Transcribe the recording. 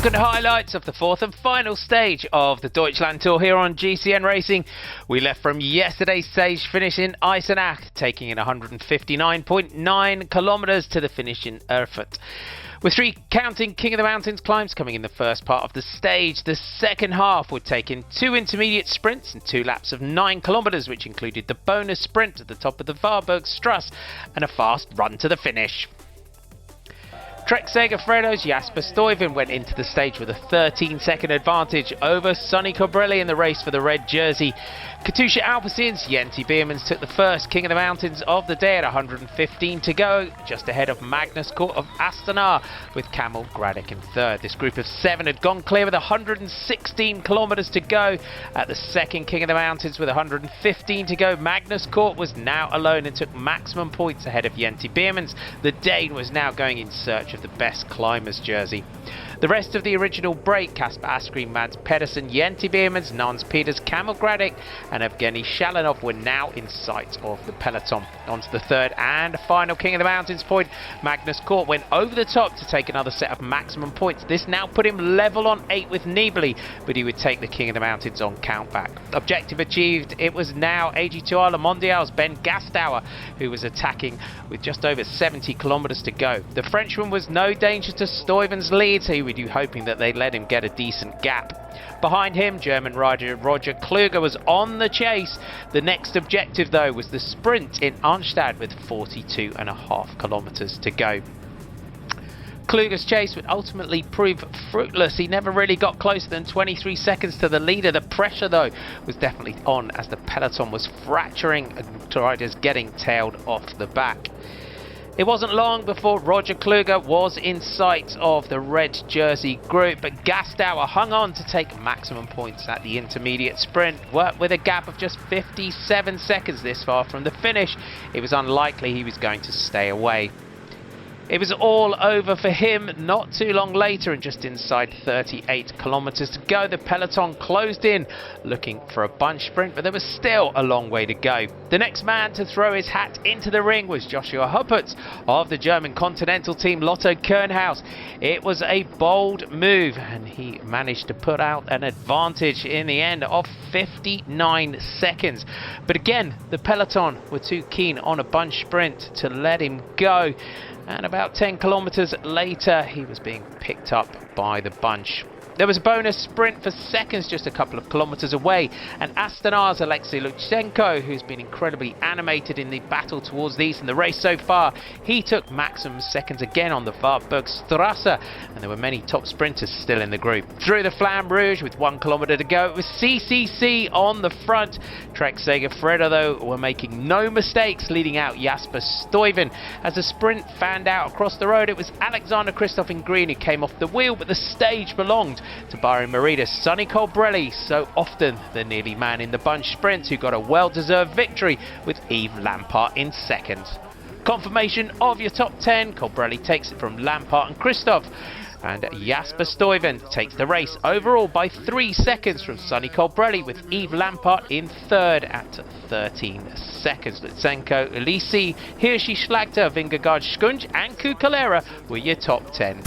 Look at the highlights of the fourth and final stage of the Deutschland Tour here on GCN Racing. We left from yesterday's stage finish in Eisenach, taking in 159.9 kilometers to the finish in Erfurt. With three counting King of the Mountains climbs coming in the first part of the stage, the second half would take in two intermediate sprints and 2 laps of 9 kilometers, which included the bonus sprint at the top of the Warburg Strasse and a fast run to the finish. Trek Segafredo's Jasper Stuyven went into the stage with a 13-second advantage over Sonny Colbrelli in the race for the red jersey. Katusha Alpecin's Jenti Biermans took the first King of the Mountains of the day at 115 to go, just ahead of Magnus Kort of Eisenach with Kamil Gradek in third. This group of 7 had gone clear with 116 kilometers to go. At the second King of the Mountains with 115 to go, Magnus Kort was now alone and took maximum points ahead of Jenti Biermans. The Dane was now going in search of the best climbers jersey. The rest of the original break, Kasper Asgreen, Mads Pedersen, Jenti Biermans, Nans Peters, Kamil Gradek and Evgeny Shalanov were now in sight of the peloton. On to the third and final King of the Mountains point, Magnus Kort went over the top to take another set of maximum points. This now put him level on 8 with Nibali, but he would take the King of the Mountains on countback. Objective achieved. It was now AG2R Le Mondial's Ben Gastauer who was attacking with just over 70 kilometers to go. The Frenchman was no danger to Stuyven's lead, so he would be hoping that they'd let him get a decent gap. Behind him, German rider Roger Kluge was on the chase. The next objective, though, was the sprint in Arnstadt with 42.5 kilometers to go. Kluge's chase would ultimately prove fruitless. He never really got closer than 23 seconds to the leader. The pressure, though, was definitely on as the peloton was fracturing and riders getting tailed off the back. It wasn't long before Roger Kluge was in sight of the red jersey group, but Gastauer hung on to take maximum points at the intermediate sprint. With a gap of just 57 seconds this far from the finish, it was unlikely he was going to stay away. It was all over for him not too long later, and just inside 38 kilometers to go, the peloton closed in looking for a bunch sprint, but there was still a long way to go. The next man to throw his hat into the ring was Joshua Huppert of the German Continental team Lotto Kernhaus. It was a bold move and he managed to put out an advantage in the end of 59 seconds. But again, the peloton were too keen on a bunch sprint to let him go. And about 10 kilometers later, he was being picked up by the bunch. There was a bonus sprint for seconds just a couple of kilometers away, and Astanar's Alexei Lutsenko, who's been incredibly animated in the battle towards these in the race so far, he took maximum seconds again on the Warburg Strasse, and there were many top sprinters still in the group. Through the Flamme Rouge with 1 kilometer to go, it was CCC on the front. Trek Segafredo, though, were making no mistakes, leading out Jasper Stuyven. As the sprint fanned out across the road, it was Alexander Kristoff in green who came off the wheel, but the stage belonged to Bahrain Merida Sonny Colbrelli, so often the nearly man in the bunch sprint, who got a well-deserved victory with Yves Lampaert in second. Confirmation of your top 10, Colbrelli takes it from Lampaert and Kristoff, and Jasper Stuyven takes the race overall by 3 seconds from Sonny Colbrelli, with Yves Lampaert in third at 13 seconds. Lutsenko, Ulisi, Hirschi, Schlagter, Vingegaard, Schkunz and Kukalera were your top 10.